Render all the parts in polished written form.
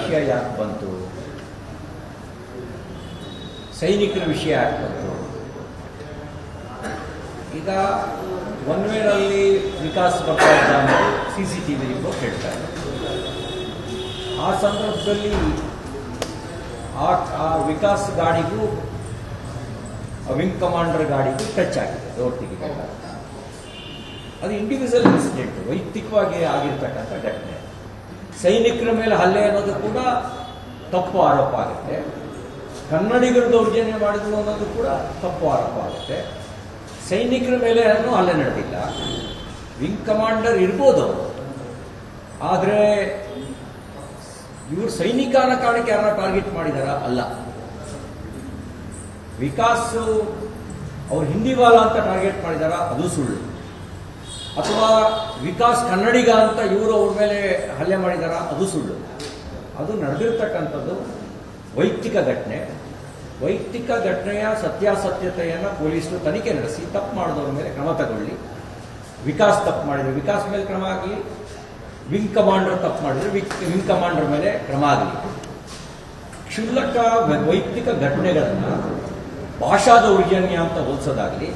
ವಿಷಯ ಯಾಕೆ ಬಂತು, ಸೈನಿಕರ ವಿಷಯ ಯಾಕೆ ಬಂತು? ಈಗ ಒನ್ ವೇನಲ್ಲಿ ವಿಕಾಸ್ ಬರ್ತಾ ಇದ್ದ ಅನ್ನೋದು CCTV ರಿಪೋರ್ಟ್ ಹೇಳ್ತಾರೆ. ಆ ಸಂದರ್ಭದಲ್ಲಿ ಆ ವಿಕಾಸ್ ಗಾಡಿಗೂ ವಿಂಗ್ ಕಮಾಂಡರ್ ಗಾಡಿಗೂ ಟಚ್ ಆಗಿದೆ ಡೋರ್ ತೆಗಿಬೇಕು. ಅದು ಇಂಡಿವಿಜುವಲ್ ಇನ್ಸಿಡೆಂಟ್, ವೈಯಕ್ತಿಕವಾಗಿ ಆಗಿರ್ತಕ್ಕಂಥ ಘಟನೆ. ಸೈನಿಕರ ಮೇಲೆ ಹಲ್ಲೆ ಅನ್ನೋದು ಕೂಡ ತಪ್ಪು ಆರೋಪ ಆಗುತ್ತೆ. ಕನ್ನಡಿಗರು ದೌರ್ಜನ್ಯ ಮಾಡಿದ್ರು ಅನ್ನೋದು ಕೂಡ ತಪ್ಪು ಆರೋಪ ಆಗುತ್ತೆ. ಸೈನಿಕರ ಮೇಲೆ ಏನೂ ಹಲ್ಲೆ ನಡೆದಿಲ್ಲ. ವಿಂಗ್ ಕಮಾಂಡರ್ ಇರ್ಬೋದು ಅವರು, ಆದರೆ ಇವರು ಸೈನಿಕ ಅನ್ನೋ ಕಾರಣಕ್ಕೆ ಯಾರನ್ನ ಟಾರ್ಗೆಟ್ ಮಾಡಿದಾರ? ಅಲ್ಲ. ವಿಕಾಸ್ ಅವ್ರು ಹಿಂದಿವಾಲ ಅಂತ ಟಾರ್ಗೆಟ್ ಮಾಡಿದಾರ? ಅದು ಸುಳ್ಳು. ಅಥವಾ ವಿಕಾಸ್ ಕನ್ನಡಿಗ ಅಂತ ಇವರು ಅವ್ರ ಮೇಲೆ ಹಲ್ಲೆ ಮಾಡಿದಾರ? ಅದು ಸುಳ್ಳು. ಅದು ನಡೆದಿರ್ತಕ್ಕಂಥದ್ದು ವೈಯಕ್ತಿಕ ಘಟನೆ. ವೈಯಕ್ತಿಕ ಘಟನೆಯ ಸತ್ಯಾಸತ್ಯತೆಯನ್ನು ಪೊಲೀಸರು ತನಿಖೆ ನಡೆಸಿ ತಪ್ಪು ಮಾಡಿದವ್ರ ಮೇಲೆ ಕ್ರಮ ತಗೊಳ್ಳಿ. ವಿಕಾಸ್ ತಪ್ಪು ಮಾಡಿದರೆ ವಿಕಾಸ್ ಮೇಲೆ ಕ್ರಮ ಆಗಲಿ, ವಿಂಗ್ ಕಮಾಂಡರ್ ತಪ್ಪು ಮಾಡಿದರೆ ವಿಂಗ್ ಕಮಾಂಡರ್ ಮೇಲೆ ಕ್ರಮ ಆಗಲಿ. ಕ್ಷುಲ್ಲಕ ವೈಯಕ್ತಿಕ ಘಟನೆಗಳನ್ನು ಭಾಷಾ ದೌರ್ಜನ್ಯ ಅಂತ ಹೋಲಿಸೋದಾಗಲಿ,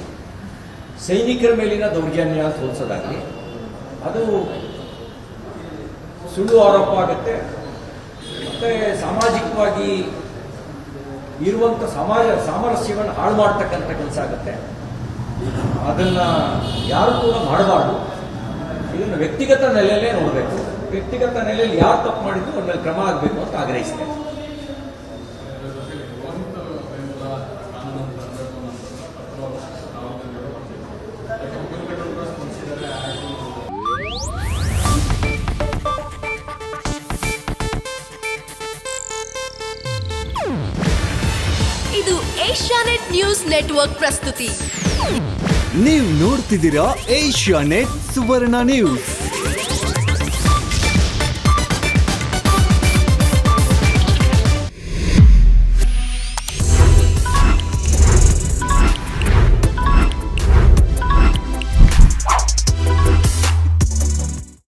ಸೈನಿಕರ ಮೇಲಿನ ದೌರ್ಜನ್ಯ ಅಂತ ಹೋಲಿಸೋದಾಗಲಿ, ಅದು ಸುಳ್ಳು ಆರೋಪ ಆಗುತ್ತೆ. ಮತ್ತು ಸಾಮಾಜಿಕವಾಗಿ ಇರುವಂಥ ಸಾಮರಸ್ಯವನ್ನು ಹಾಳು ಮಾಡ್ತಕ್ಕಂಥ ಕೆಲಸ ಆಗುತ್ತೆ. ಅದನ್ನು ಯಾರು ಕೂಡ ಮಾಡಬಾರ್ದು. ಇದನ್ನು ವ್ಯಕ್ತಿಗತ ನೆಲೆಯಲ್ಲೇ ನೋಡಬೇಕು. ವ್ಯಕ್ತಿಗತ ನೆಲೆಯಲ್ಲಿ ಯಾರು ತಪ್ಪು ಮಾಡಿದ್ರು ಅವ್ರ ಮೇಲೆ ಕ್ರಮ ಆಗಬೇಕು ಅಂತ ಆಗ್ರಹಿಸ್ತೇನೆ. ಇದು ಏಷ್ಯಾನೆಟ್ ನ್ಯೂಸ್ ನೆಟ್ವರ್ಕ್ ಪ್ರಸ್ತುತಿ. ನೀವು ನೋಡ್ತಿದ್ದೀರಾ ಏಷ್ಯಾನೆಟ್ ಸುವರ್ಣ ನ್ಯೂಸ್.